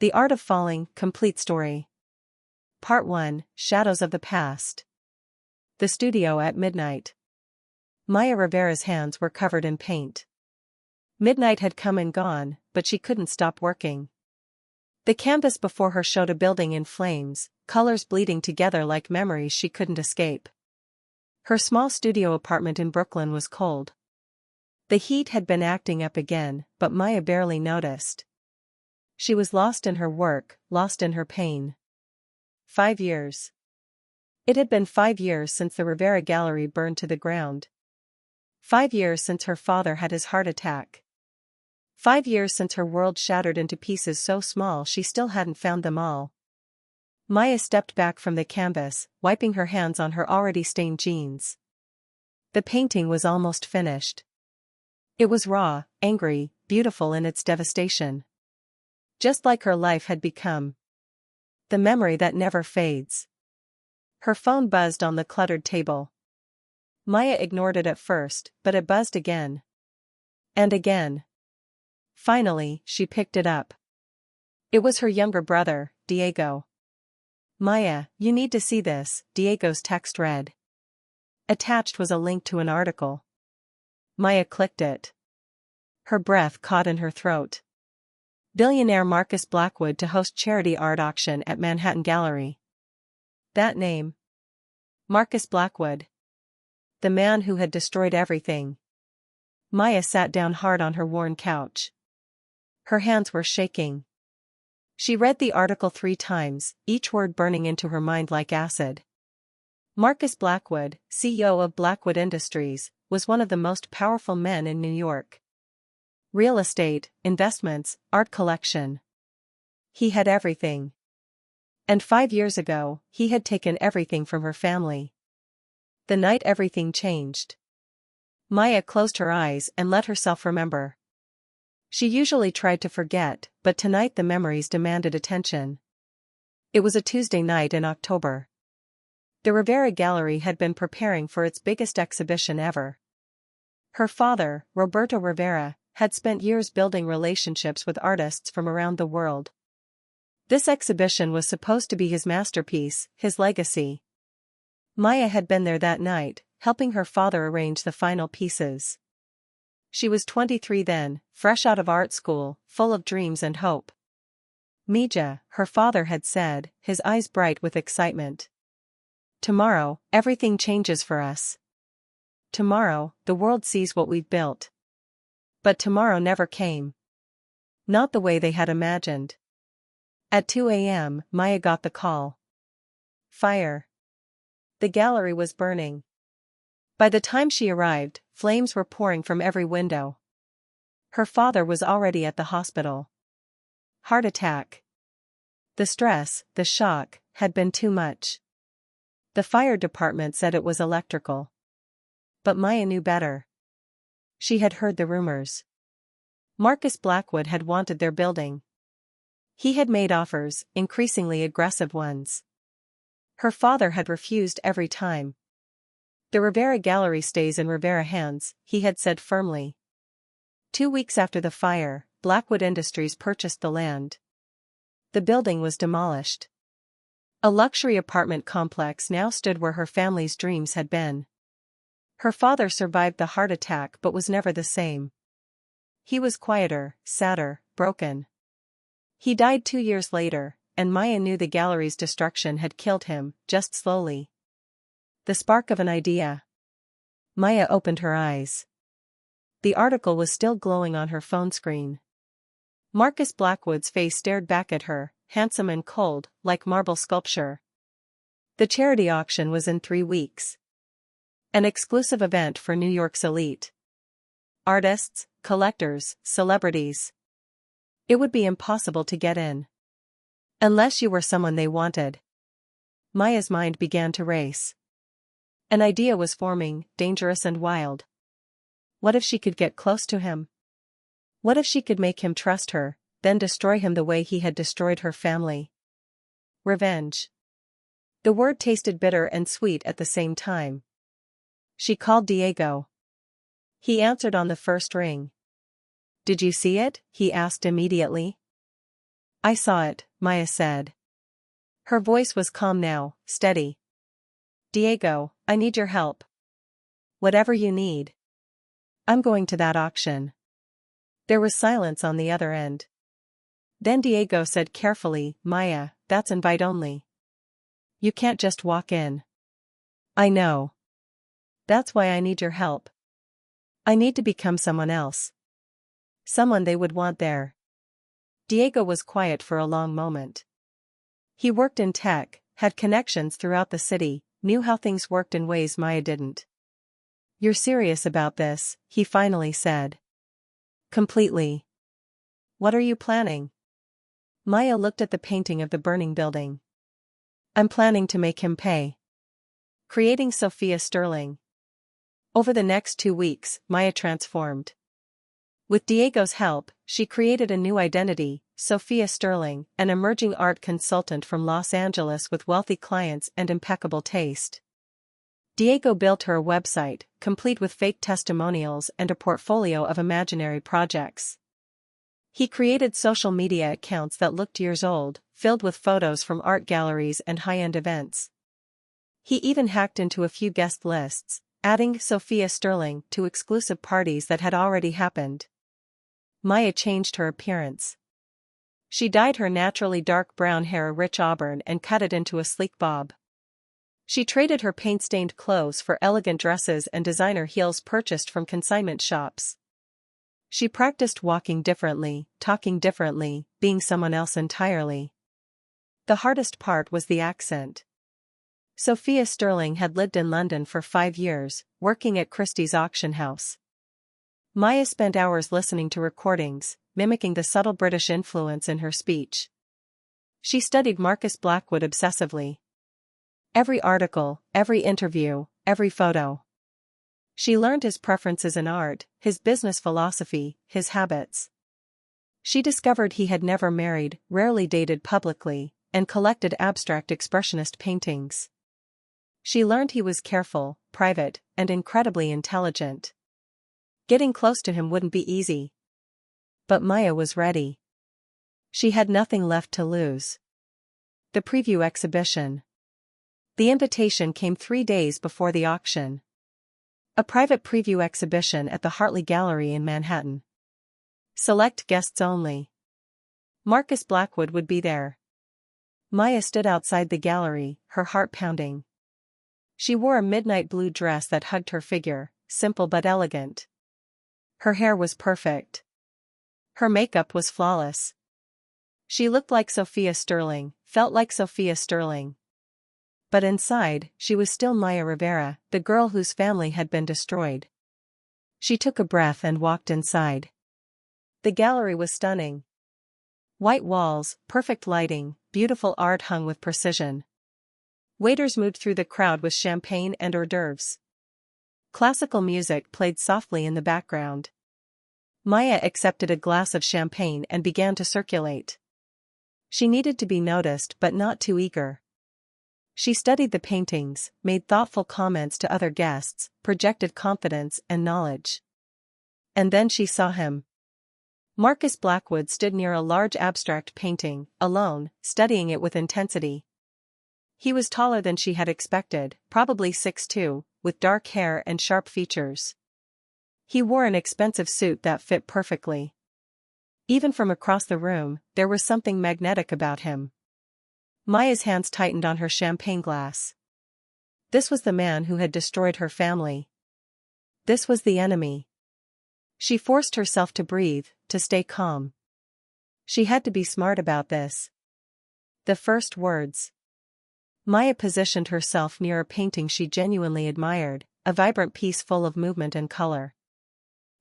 The Art of Falling, Complete Story. Part 1, Shadows of the Past. The studio at midnight. Maya Rivera's hands were covered in paint. Midnight had come and gone, but she couldn't stop working. The canvas before her showed a building in flames, colors bleeding together like memories she couldn't escape. Her small studio apartment in Brooklyn was cold. The heat had been acting up again, but Maya barely noticed. She was lost in her work, lost in her pain. 5 years. It had been 5 years since the Rivera Gallery burned to the ground. 5 years since her father had his heart attack. 5 years since her world shattered into pieces so small she still hadn't found them all. Maya stepped back from the canvas, wiping her hands on her already stained jeans. The painting was almost finished. It was raw, angry, beautiful in its devastation. Just like her life had become. The memory that never fades. Her phone buzzed on the cluttered table. Maya ignored it at first, but it buzzed again. And again. Finally, she picked it up. It was her younger brother, Diego. "Maya, you need to see this," Diego's text read. Attached was a link to an article. Maya clicked it. Her breath caught in her throat. Billionaire Marcus Blackwood to host charity art auction at Manhattan Gallery. That name. Marcus Blackwood. The man who had destroyed everything. Maya sat down hard on her worn couch. Her hands were shaking. She read the article 3 times, each word burning into her mind like acid. Marcus Blackwood, CEO of Blackwood Industries, was one of the most powerful men in New York. Real estate, investments, art collection. He had everything. And 5 years ago, he had taken everything from her family. The night everything changed. Maya closed her eyes and let herself remember. She usually tried to forget, but tonight the memories demanded attention. It was a Tuesday night in October. The Rivera Gallery had been preparing for its biggest exhibition ever. Her father, Roberto Rivera, had spent years building relationships with artists from around the world. This exhibition was supposed to be his masterpiece, his legacy. Maya had been there that night, helping her father arrange the final pieces. She was 23 then, fresh out of art school, full of dreams and hope. "Mija," her father had said, his eyes bright with excitement. "Tomorrow, everything changes for us. Tomorrow, the world sees what we've built." But tomorrow never came. Not the way they had imagined. At 2 a.m., Maya got the call. Fire. The gallery was burning. By the time she arrived, flames were pouring from every window. Her father was already at the hospital. Heart attack. The stress, the shock, had been too much. The fire department said it was electrical. But Maya knew better. She had heard the rumors. Marcus Blackwood had wanted their building. He had made offers, increasingly aggressive ones. Her father had refused every time. "The Rivera Gallery stays in Rivera hands," he had said firmly. 2 weeks after the fire, Blackwood Industries purchased the land. The building was demolished. A luxury apartment complex now stood where her family's dreams had been. Her father survived the heart attack but was never the same. He was quieter, sadder, broken. He died 2 years later, and Maya knew the gallery's destruction had killed him, just slowly. The spark of an idea. Maya opened her eyes. The article was still glowing on her phone screen. Marcus Blackwood's face stared back at her, handsome and cold, like marble sculpture. The charity auction was in 3 weeks. An exclusive event for New York's elite. Artists, collectors, celebrities. It would be impossible to get in. Unless you were someone they wanted. Maya's mind began to race. An idea was forming, dangerous and wild. What if she could get close to him? What if she could make him trust her, then destroy him the way he had destroyed her family? Revenge. The word tasted bitter and sweet at the same time. She called Diego. He answered on the first ring. "Did you see it?" he asked immediately. I saw it, Maya said. Her voice was calm now, steady. Diego, I need your help. Whatever you need. I'm going to that auction. There was silence on the other end. Then Diego said carefully, Maya, that's invite only. You can't just walk in. I know. That's why I need your help. I need to become someone else. Someone they would want there. Diego was quiet for a long moment. He worked in tech, had connections throughout the city, knew how things worked in ways Maya didn't. You're serious about this, he finally said. Completely. What are you planning? Maya looked at the painting of the burning building. I'm planning to make him pay. Creating Sophia Sterling. Over the next 2 weeks, Maya transformed. With Diego's help, she created a new identity, Sophia Sterling, an emerging art consultant from Los Angeles with wealthy clients and impeccable taste. Diego built her a website, complete with fake testimonials and a portfolio of imaginary projects. He created social media accounts that looked years old, filled with photos from art galleries and high-end events. He even hacked into a few guest lists, adding Sophia Sterling to exclusive parties that had already happened. Maya changed her appearance. She dyed her naturally dark brown hair a rich auburn and cut it into a sleek bob. She traded her paint-stained clothes for elegant dresses and designer heels purchased from consignment shops. She practiced walking differently, talking differently, being someone else entirely. The hardest part was the accent. Sophia Sterling had lived in London for 5 years, working at Christie's auction house. Maya spent hours listening to recordings, mimicking the subtle British influence in her speech. She studied Marcus Blackwood obsessively. Every article, every interview, every photo. She learned his preferences in art, his business philosophy, his habits. She discovered he had never married, rarely dated publicly, and collected abstract expressionist paintings. She learned he was careful, private, and incredibly intelligent. Getting close to him wouldn't be easy. But Maya was ready. She had nothing left to lose. The preview exhibition. The invitation came 3 days before the auction. A private preview exhibition at the Hartley Gallery in Manhattan. Select guests only. Marcus Blackwood would be there. Maya stood outside the gallery, her heart pounding. She wore a midnight blue dress that hugged her figure, simple but elegant. Her hair was perfect. Her makeup was flawless. She looked like Sophia Sterling, felt like Sophia Sterling. But inside, she was still Maya Rivera, the girl whose family had been destroyed. She took a breath and walked inside. The gallery was stunning. White walls, perfect lighting, beautiful art hung with precision. Waiters moved through the crowd with champagne and hors d'oeuvres. Classical music played softly in the background. Maya accepted a glass of champagne and began to circulate. She needed to be noticed but not too eager. She studied the paintings, made thoughtful comments to other guests, projected confidence and knowledge. And then she saw him. Marcus Blackwood stood near a large abstract painting, alone, studying it with intensity. He was taller than she had expected, probably 6'2", with dark hair and sharp features. He wore an expensive suit that fit perfectly. Even from across the room, there was something magnetic about him. Maya's hands tightened on her champagne glass. This was the man who had destroyed her family. This was the enemy. She forced herself to breathe, to stay calm. She had to be smart about this. The first words. Maya positioned herself near a painting she genuinely admired, a vibrant piece full of movement and color.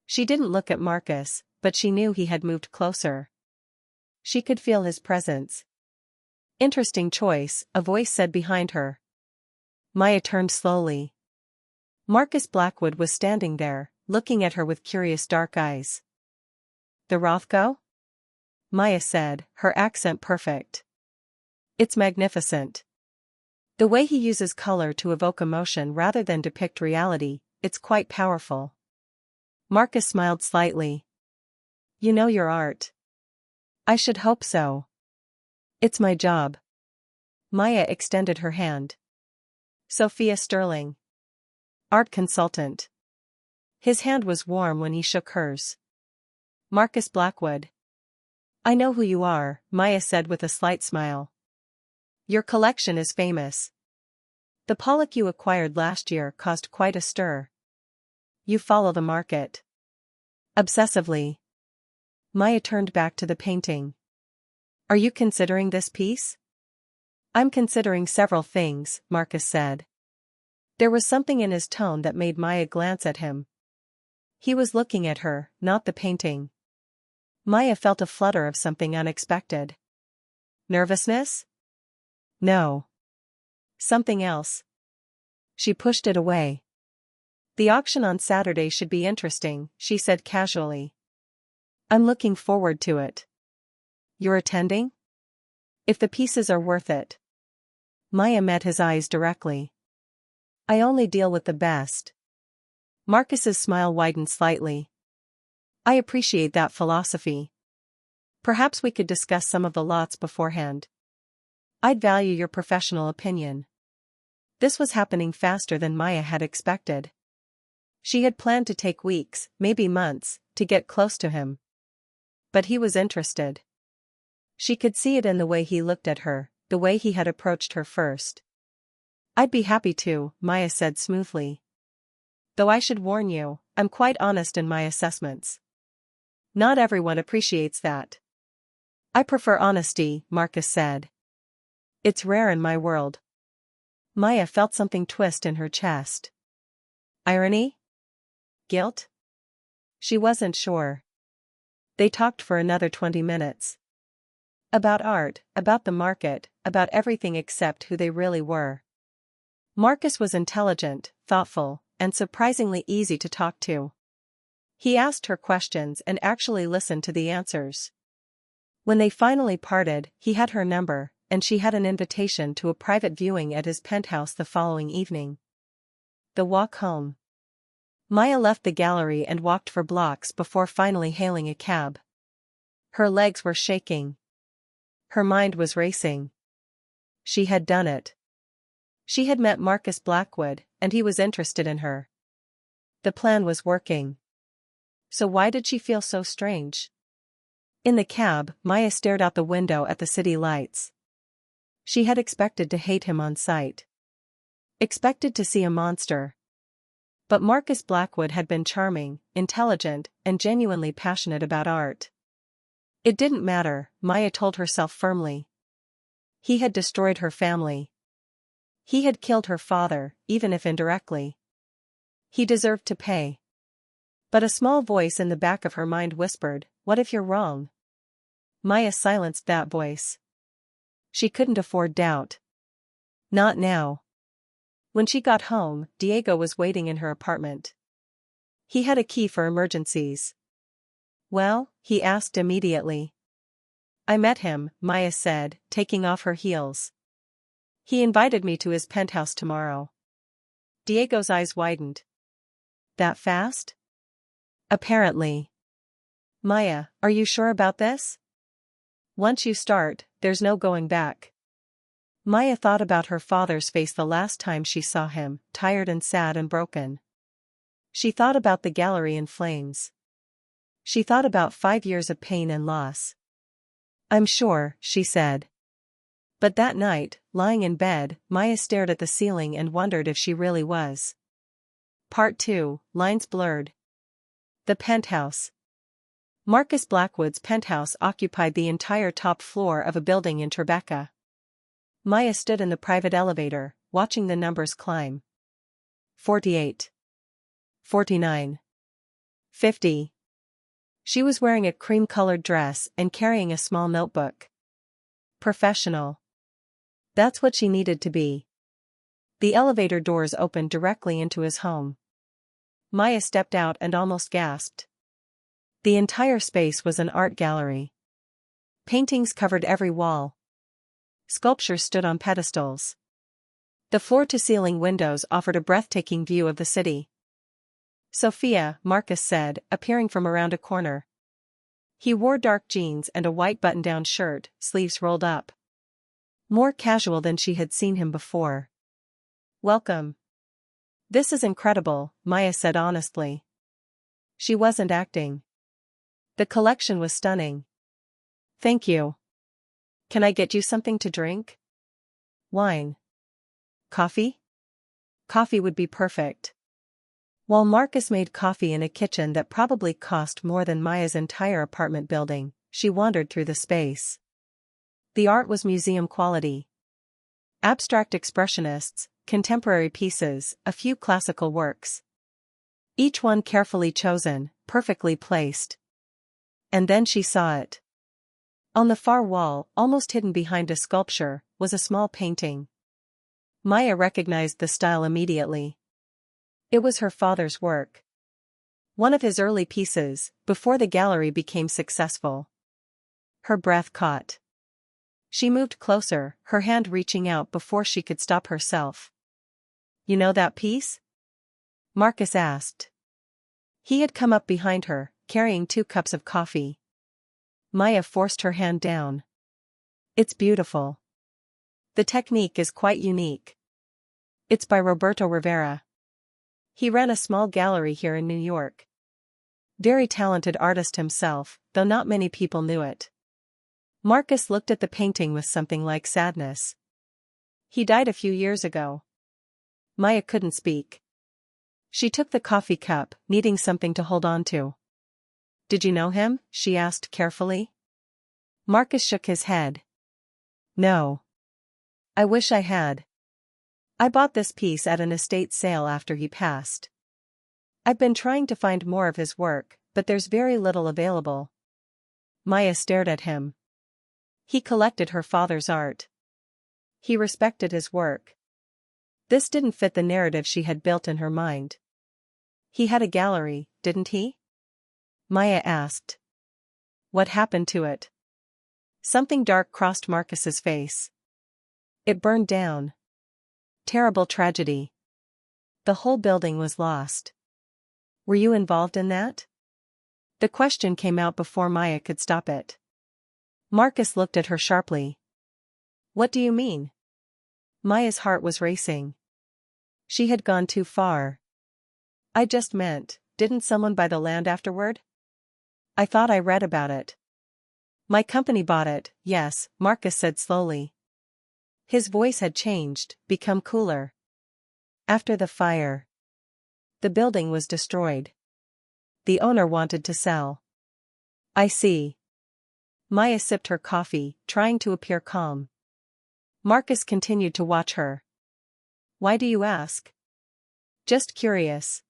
She didn't look at Marcus, but she knew he had moved closer. She could feel his presence. Interesting choice, a voice said behind her. Maya turned slowly. Marcus Blackwood was standing there, looking at her with curious dark eyes. The Rothko? Maya said, her accent perfect. It's magnificent. The way he uses color to evoke emotion rather than depict reality, it's quite powerful. Marcus smiled slightly. You know your art. I should hope so. It's my job. Maya extended her hand. Sophia Sterling. Art consultant. His hand was warm when he shook hers. Marcus Blackwood. I know who you are, Maya said with a slight smile. Your collection is famous. The Pollock you acquired last year caused quite a stir. You follow the market. Obsessively. Maya turned back to the painting. Are you considering this piece? I'm considering several things, Marcus said. There was something in his tone that made Maya glance at him. He was looking at her, not the painting. Maya felt a flutter of something unexpected. Nervousness? No. Something else. She pushed it away. The auction on Saturday should be interesting, she said casually. I'm looking forward to it. You're attending? If the pieces are worth it. Maya met his eyes directly. I only deal with the best. Marcus's smile widened slightly. I appreciate that philosophy. Perhaps we could discuss some of the lots beforehand. I'd value your professional opinion. This was happening faster than Maya had expected. She had planned to take weeks, maybe months, to get close to him. But he was interested. She could see it in the way he looked at her, the way he had approached her first. I'd be happy to, Maya said smoothly. Though I should warn you, I'm quite honest in my assessments. Not everyone appreciates that. I prefer honesty, Marcus said. It's rare in my world. Maya felt something twist in her chest. Irony? Guilt? She wasn't sure. They talked for another 20 minutes. About art, about the market, about everything except who they really were. Marcus was intelligent, thoughtful, and surprisingly easy to talk to. He asked her questions and actually listened to the answers. When they finally parted, he had her number, and she had an invitation to a private viewing at his penthouse the following evening. The walk home. Maya left the gallery and walked for blocks before finally hailing a cab. Her legs were shaking. Her mind was racing. She had done it. She had met Marcus Blackwood, and he was interested in her. The plan was working. So why did she feel so strange? In the cab, Maya stared out the window at the city lights. She had expected to hate him on sight. Expected to see a monster. But Marcus Blackwood had been charming, intelligent, and genuinely passionate about art. It didn't matter, Maya told herself firmly. He had destroyed her family. He had killed her father, even if indirectly. He deserved to pay. But a small voice in the back of her mind whispered, "What if you're wrong?" Maya silenced that voice. She couldn't afford doubt. Not now. When she got home, Diego was waiting in her apartment. He had a key for emergencies. Well, he asked immediately. I met him, Maya said, taking off her heels. He invited me to his penthouse tomorrow. Diego's eyes widened. That fast? Apparently. Maya, are you sure about this? Once you start, there's no going back. Maya thought about her father's face the last time she saw him, tired and sad and broken. She thought about the gallery in flames. She thought about 5 years of pain and loss. I'm sure, she said. But that night, lying in bed, Maya stared at the ceiling and wondered if she really was. Part 2, lines blurred. The penthouse. Marcus Blackwood's penthouse occupied the entire top floor of a building in Tribeca. Maya stood in the private elevator, watching the numbers climb. 48. 49. 50. She was wearing a cream-colored dress and carrying a small notebook. Professional. That's what she needed to be. The elevator doors opened directly into his home. Maya stepped out and almost gasped. The entire space was an art gallery. Paintings covered every wall. Sculptures stood on pedestals. The floor-to-ceiling windows offered a breathtaking view of the city. Sophia, Marcus said, appearing from around a corner. He wore dark jeans and a white button-down shirt, sleeves rolled up. more casual than she had seen him before. "Welcome. This is incredible," Maya said honestly. She wasn't acting. The collection was stunning. "Thank you. Can I get you something to drink?" "Wine. Coffee?" "Coffee would be perfect." While Marcus made coffee in a kitchen that probably cost more than Maya's entire apartment building, she wandered through the space. The art was museum quality. Abstract expressionists, contemporary pieces, a few classical works. Each one carefully chosen, perfectly placed. And then she saw it. On the far wall, almost hidden behind a sculpture, was a small painting. Maya recognized the style immediately. It was her father's work. One of his early pieces, before the gallery became successful. Her breath caught. She moved closer, her hand reaching out before she could stop herself. "You know that piece?" Marcus asked. He had come up behind her, carrying 2 cups of coffee. Maya forced her hand down. "It's beautiful. The technique is quite unique. It's by Roberto Rivera. He ran a small gallery here in New York. Very talented artist himself, though not many people knew it." Marcus looked at the painting with something like sadness. "He died a few years ago." Maya couldn't speak. She took the coffee cup, needing something to hold on to. "Did you know him?" she asked carefully. Marcus shook his head. "No. I wish I had. I bought this piece at an estate sale after he passed. I've been trying to find more of his work, but there's very little available." Maya stared at him. He collected her father's art. He respected his work. This didn't fit the narrative she had built in her mind. "He had a gallery, didn't he?" Maya asked. "What happened to it?" Something dark crossed Marcus's face. "It burned down. Terrible tragedy. The whole building was lost." "Were you involved in that?" The question came out before Maya could stop it. Marcus looked at her sharply. "What do you mean?" Maya's heart was racing. She had gone too far. "I just meant, didn't someone buy the land afterward? I thought I read about it." "My company bought it, yes," Marcus said slowly. His voice had changed, become cooler. "After the fire. The building was destroyed. The owner wanted to sell." "I see." Maya sipped her coffee, trying to appear calm. Marcus continued to watch her. "Why do you ask?" "Just curious.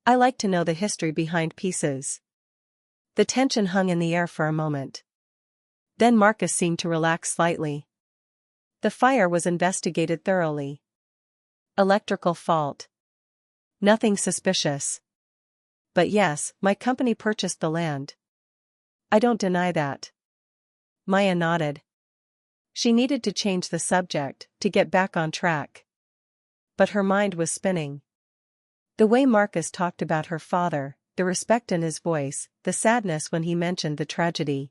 I like to know the history behind pieces." The tension hung in the air for a moment. Then Marcus seemed to relax slightly. "The fire was investigated thoroughly. Electrical fault. Nothing suspicious. But yes, my company purchased the land. I don't deny that." Maya nodded. She needed to change the subject, to get back on track. But her mind was spinning. The way Marcus talked about her father, the respect in his voice, the sadness when he mentioned the tragedy.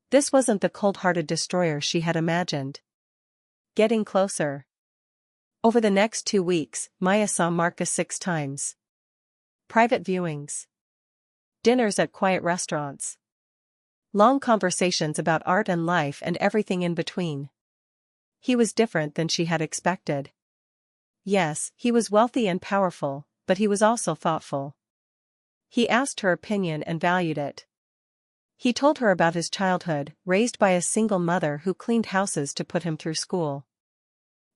This wasn't the cold-hearted destroyer she had imagined. Getting closer. Over the next 2 weeks, Maya saw Marcus 6 times. Private viewings. Dinners at quiet restaurants. Long conversations about art and life and everything in between. He was different than she had expected. Yes, he was wealthy and powerful, but he was also thoughtful. He asked her opinion and valued it. He told her about his childhood, raised by a single mother who cleaned houses to put him through school.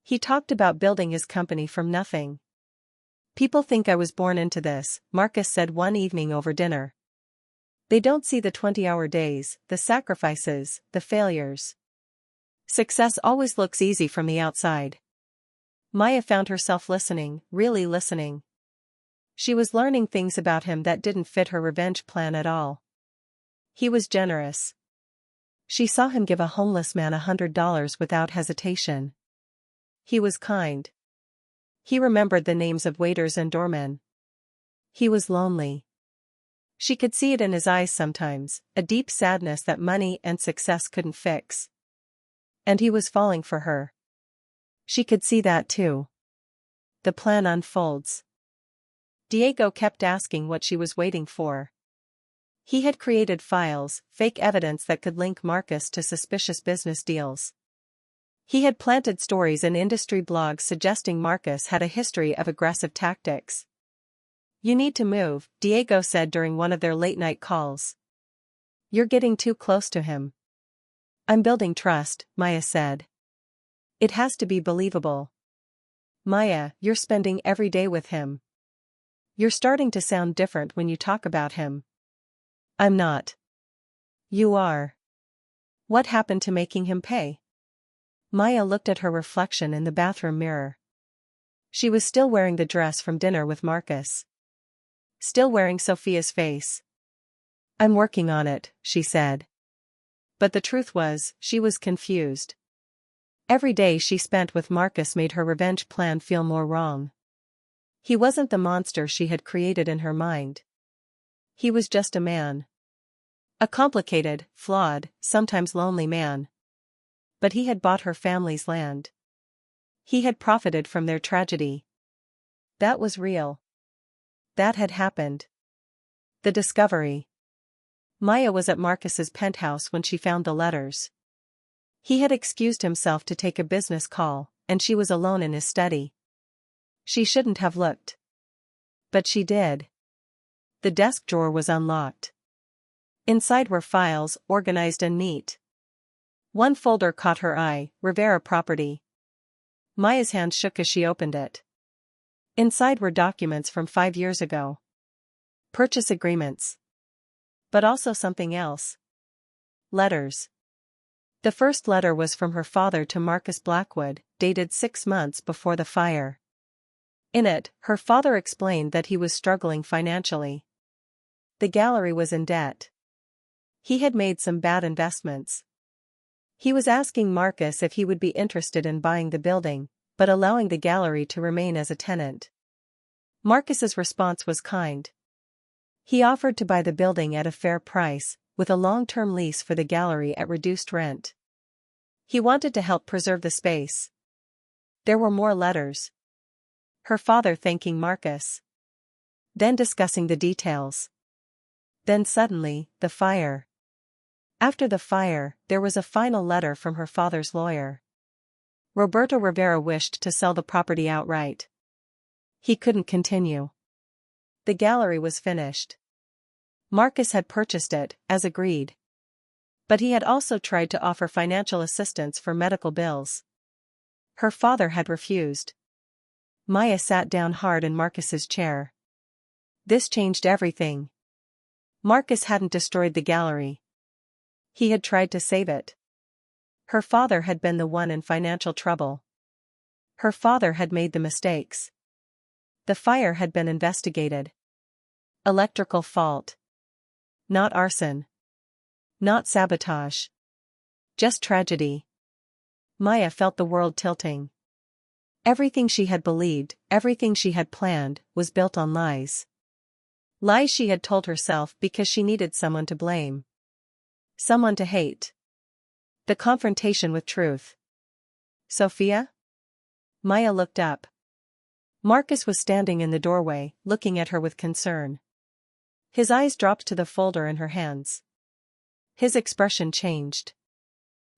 He talked about building his company from nothing. "People think I was born into this," Marcus said one evening over dinner. "They don't see the 20-hour days, the sacrifices, the failures. Success always looks easy from the outside." Maya found herself listening, really listening. She was learning things about him that didn't fit her revenge plan at all. He was generous. She saw him give a homeless man $100 without hesitation. He was kind. He remembered the names of waiters and doormen. He was lonely. She could see it in his eyes sometimes, a deep sadness that money and success couldn't fix. And he was falling for her. She could see that too. The plan unfolds. Diego kept asking what she was waiting for. He had created files, fake evidence that could link Marcus to suspicious business deals. He had planted stories in industry blogs suggesting Marcus had a history of aggressive tactics. "You need to move," Diego said during one of their late-night calls. "You're getting too close to him." "I'm building trust," Maya said. "It has to be believable." "Maya, you're spending every day with him. You're starting to sound different when you talk about him." "I'm not." "You are." "What happened to making him pay?" Maya looked at her reflection in the bathroom mirror. She was still wearing the dress from dinner with Marcus. Still wearing Sophia's face. "I'm working on it," she said. But the truth was, she was confused. Every day she spent with Marcus made her revenge plan feel more wrong. He wasn't the monster she had created in her mind. He was just a man. A complicated, flawed, sometimes lonely man. But he had bought her family's land. He had profited from their tragedy. That was real. That had happened. The discovery. Maya was at Marcus's penthouse when she found the letters. He had excused himself to take a business call, and she was alone in his study. She shouldn't have looked. But she did. The desk drawer was unlocked. Inside were files, organized and neat. One folder caught her eye, Rivera property. Maya's hand shook as she opened it. Inside were documents from 5 years ago. Purchase agreements. But also something else. Letters. The first letter was from her father to Marcus Blackwood, dated 6 months before the fire. In it, her father explained that he was struggling financially. The gallery was in debt. He had made some bad investments. He was asking Marcus if he would be interested in buying the building, but allowing the gallery to remain as a tenant. Marcus's response was kind. He offered to buy the building at a fair price, with a long-term lease for the gallery at reduced rent. He wanted to help preserve the space. There were more letters. Her father thanking Marcus. Then discussing the details. Then suddenly, the fire. After the fire, there was a final letter from her father's lawyer. Roberto Rivera wished to sell the property outright. He couldn't continue. The gallery was finished. Marcus had purchased it, as agreed. But he had also tried to offer financial assistance for medical bills. Her father had refused. Maya sat down hard in Marcus's chair. This changed everything. Marcus hadn't destroyed the gallery. He had tried to save it. Her father had been the one in financial trouble. Her father had made the mistakes. The fire had been investigated. Electrical fault. Not arson. Not sabotage. Just tragedy. Maya felt the world tilting. Everything she had believed, everything she had planned, was built on lies. Lies she had told herself because she needed someone to blame. Someone to hate. The confrontation with truth. "Sophia?" Maya looked up. Marcus was standing in the doorway, looking at her with concern. His eyes dropped to the folder in her hands. His expression changed.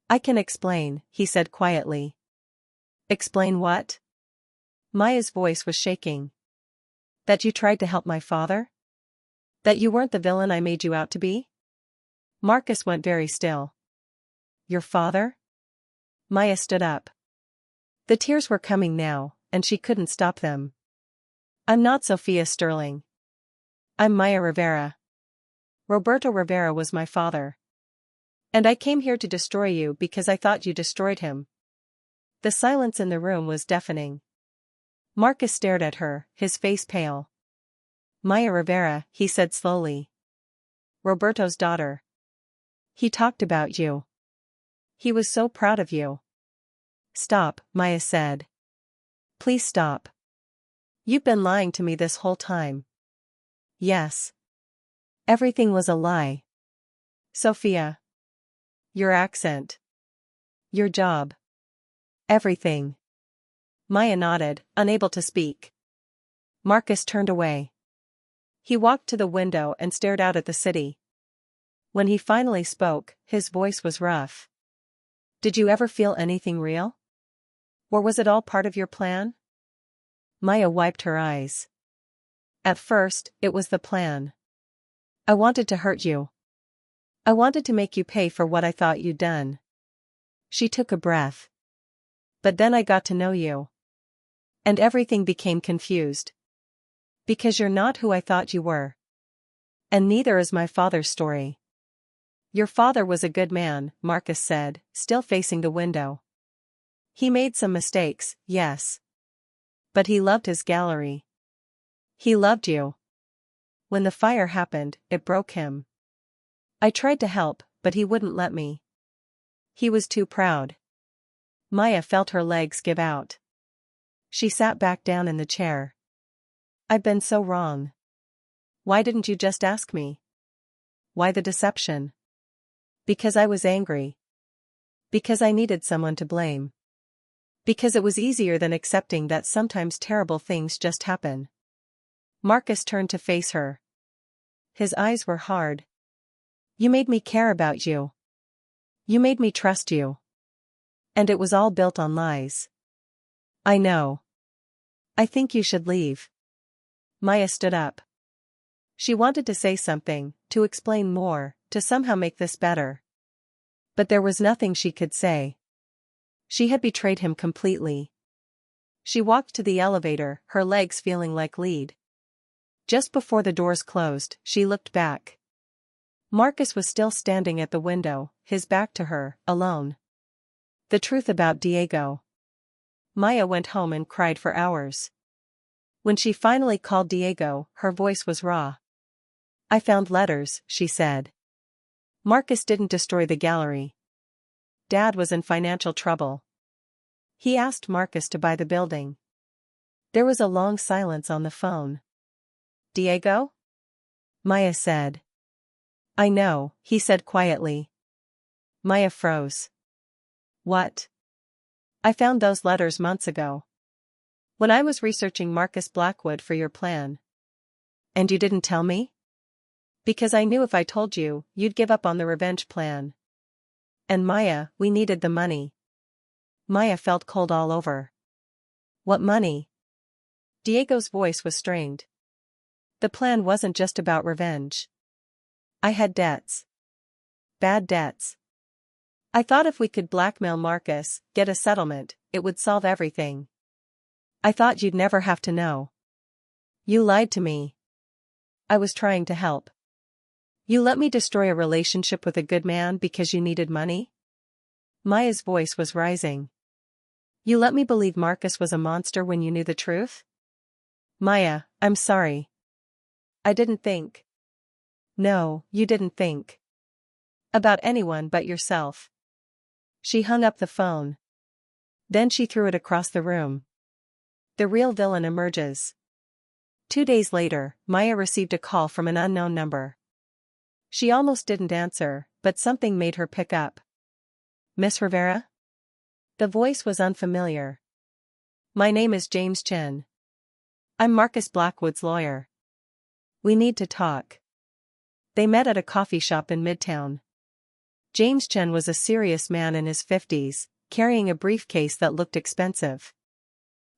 "I can explain," he said quietly. "Explain what?" Maya's voice was shaking. "That you tried to help my father? That you weren't the villain I made you out to be?" Marcus went very still. "Your father?" Maya stood up. The tears were coming now, and she couldn't stop them. "I'm not Sophia Sterling. I'm Maya Rivera. Roberto Rivera was my father. And I came here to destroy you because I thought you destroyed him." The silence in the room was deafening. Marcus stared at her, his face pale. "Maya Rivera," he said slowly. "Roberto's daughter. He talked about you. He was so proud of you." "Stop," Maya said. "Please stop. You've been lying to me this whole time." "Yes. Everything was a lie. Sophia. Your accent. Your job. Everything. Maya nodded, unable to speak. Marcus turned away. He walked to the window and stared out at the city. When he finally spoke, his voice was rough. Did you ever feel anything real? Or was it all part of your plan? Maya wiped her eyes. At first, it was the plan. I wanted to hurt you. I wanted to make you pay for what I thought you'd done. She took a breath. But then I got to know you. And everything became confused. Because you're not who I thought you were. And neither is my father's story. Your father was a good man, Marcus said, still facing the window. He made some mistakes, yes. But he loved his gallery. He loved you. When the fire happened, it broke him. I tried to help, but he wouldn't let me. He was too proud. Maya felt her legs give out. She sat back down in the chair. I've been so wrong. Why didn't you just ask me? Why the deception? Because I was angry. Because I needed someone to blame. Because it was easier than accepting that sometimes terrible things just happen. Marcus turned to face her. His eyes were hard. You made me care about you. You made me trust you. And it was all built on lies. I know. I think you should leave. Maya stood up. She wanted to say something, to explain more, to somehow make this better. But there was nothing she could say. She had betrayed him completely. She walked to the elevator, her legs feeling like lead. Just before the doors closed, she looked back. Marcus was still standing at the window, his back to her, alone. The truth about Diego. Maya went home and cried for hours. When she finally called Diego, her voice was raw. I found letters, she said. Marcus didn't destroy the gallery. Dad was in financial trouble. He asked Marcus to buy the building. There was a long silence on the phone. Diego? Maya said. I know, he said quietly. Maya froze. What? I found those letters months ago. When I was researching Marcus Blackwood for your plan. And you didn't tell me? Because I knew if I told you, you'd give up on the revenge plan. And Maya, we needed the money. Maya felt cold all over. What money? Diego's voice was strained. The plan wasn't just about revenge. I had debts. Bad debts. I thought if we could blackmail Marcus, get a settlement, it would solve everything. I thought you'd never have to know. You lied to me. I was trying to help. You let me destroy a relationship with a good man because you needed money? Maya's voice was rising. You let me believe Marcus was a monster when you knew the truth? Maya, I'm sorry. I didn't think. No, you didn't think. About anyone but yourself. She hung up the phone. Then she threw it across the room. The real villain emerges. 2 days later, Maya received a call from an unknown number. She almost didn't answer, but something made her pick up. Miss Rivera? The voice was unfamiliar. My name is James Chen. I'm Marcus Blackwood's lawyer. We need to talk. They met at a coffee shop in Midtown. James Chen was a serious man in his 50s, carrying a briefcase that looked expensive.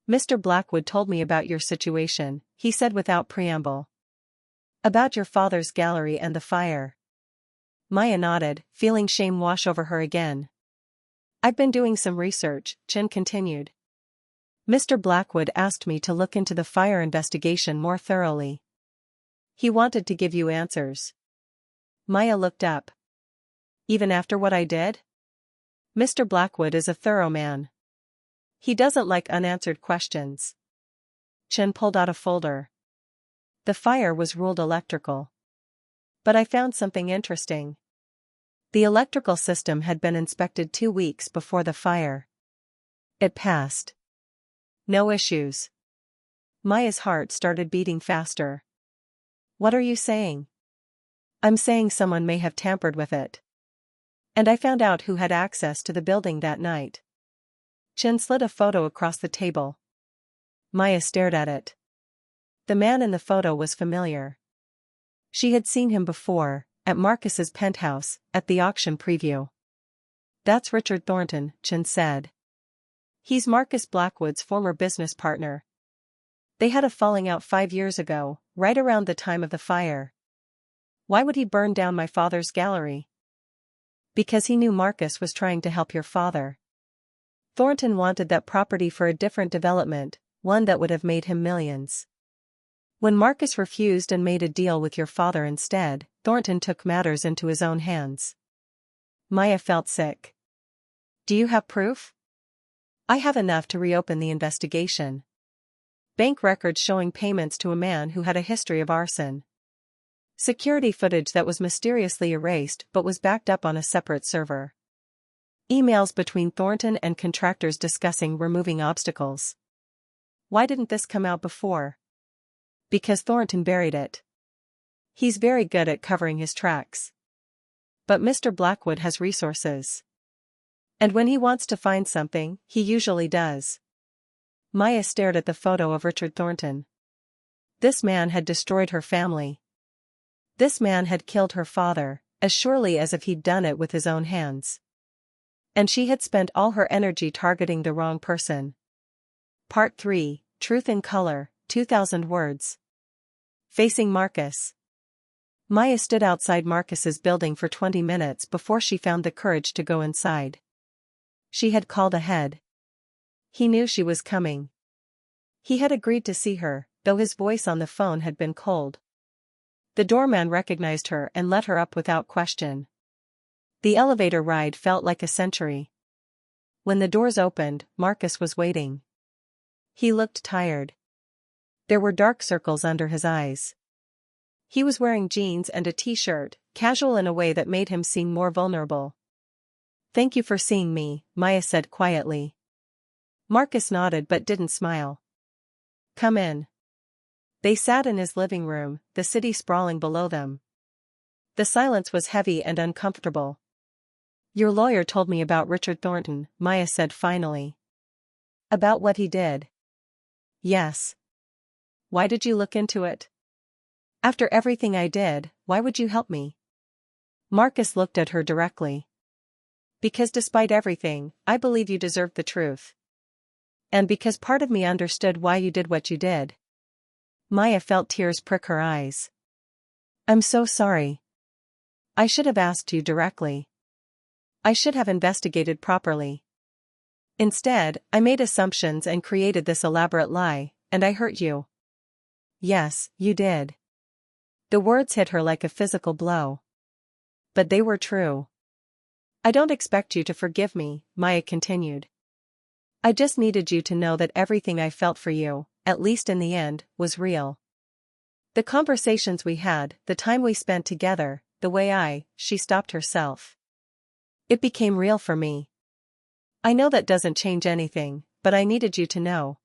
Mr. Blackwood told me about your situation, he said without preamble. About your father's gallery and the fire. Maya nodded, feeling shame wash over her again. I've been doing some research, Chen continued. Mr. Blackwood asked me to look into the fire investigation more thoroughly. He wanted to give you answers. Maya looked up. Even after what I did? Mr. Blackwood is a thorough man. He doesn't like unanswered questions. Chen pulled out a folder. The fire was ruled electrical. But I found something interesting. The electrical system had been inspected 2 weeks before the fire. It passed. No issues. Maya's heart started beating faster. What are you saying? I'm saying someone may have tampered with it. And I found out who had access to the building that night. Chen slid a photo across the table. Maya stared at it. The man in the photo was familiar. She had seen him before, at Marcus's penthouse, at the auction preview. That's Richard Thornton, Chen said. He's Marcus Blackwood's former business partner. They had a falling out 5 years ago, right around the time of the fire. Why would he burn down my father's gallery? Because he knew Marcus was trying to help your father. Thornton wanted that property for a different development, one that would have made him millions. When Marcus refused and made a deal with your father instead, Thornton took matters into his own hands. Maya felt sick. Do you have proof? I have enough to reopen the investigation. Bank records showing payments to a man who had a history of arson. Security footage that was mysteriously erased but was backed up on a separate server. Emails between Thornton and contractors discussing removing obstacles. Why didn't this come out before? Because Thornton buried it. He's very good at covering his tracks. But Mr. Blackwood has resources. And when he wants to find something, he usually does. Maya stared at the photo of Richard Thornton. This man had destroyed her family. This man had killed her father, as surely as if he'd done it with his own hands. And she had spent all her energy targeting the wrong person. Part 3, Truth in Color, 2,000 words. Facing Marcus. Maya stood outside Marcus's building for 20 minutes before she found the courage to go inside. She had called ahead. He knew she was coming. He had agreed to see her, though his voice on the phone had been cold. The doorman recognized her and let her up without question. The elevator ride felt like a century. When the doors opened, Marcus was waiting. He looked tired. There were dark circles under his eyes. He was wearing jeans and a t-shirt, casual in a way that made him seem more vulnerable. Thank you for seeing me, Maya said quietly. Marcus nodded but didn't smile. Come in. They sat in his living room, the city sprawling below them. The silence was heavy and uncomfortable. Your lawyer told me about Richard Thornton, Maya said finally. About what he did? Yes. Why did you look into it? After everything I did, why would you help me? Marcus looked at her directly. Because despite everything, I believe you deserved the truth. And because part of me understood why you did what you did. Maya felt tears prick her eyes. I'm so sorry. I should have asked you directly. I should have investigated properly. Instead, I made assumptions and created this elaborate lie, and I hurt you. Yes, you did. The words hit her like a physical blow. But they were true. I don't expect you to forgive me, Maya continued. I just needed you to know that everything I felt for you, at least in the end, was real. The conversations we had, the time we spent together, the way she stopped herself. It became real for me. I know that doesn't change anything, but I needed you to know.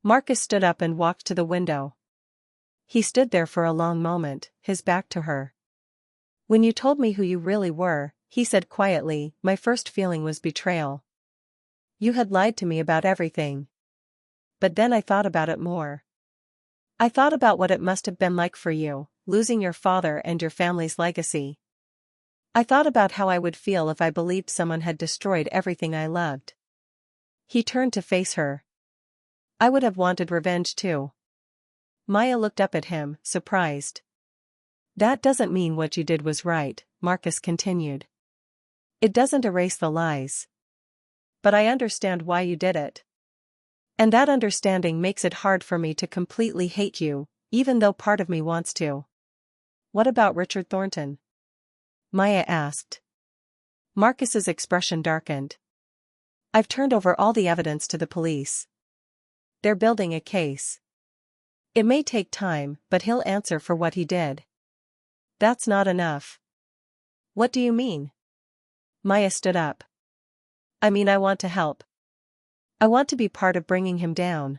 Marcus stood up and walked to the window. He stood there for a long moment, his back to her. When you told me who you really were, he said quietly, my first feeling was betrayal. You had lied to me about everything. But then I thought about it more. I thought about what it must have been like for you, losing your father and your family's legacy. I thought about how I would feel if I believed someone had destroyed everything I loved. He turned to face her. I would have wanted revenge too. Maya looked up at him, surprised. That doesn't mean what you did was right, Marcus continued. It doesn't erase the lies. But I understand why you did it. And that understanding makes it hard for me to completely hate you, even though part of me wants to. What about Richard Thornton? Maya asked. Marcus's expression darkened. I've turned over all the evidence to the police. They're building a case. It may take time, but he'll answer for what he did. That's not enough. What do you mean? Maya stood up. I mean, I want to help. I want to be part of bringing him down.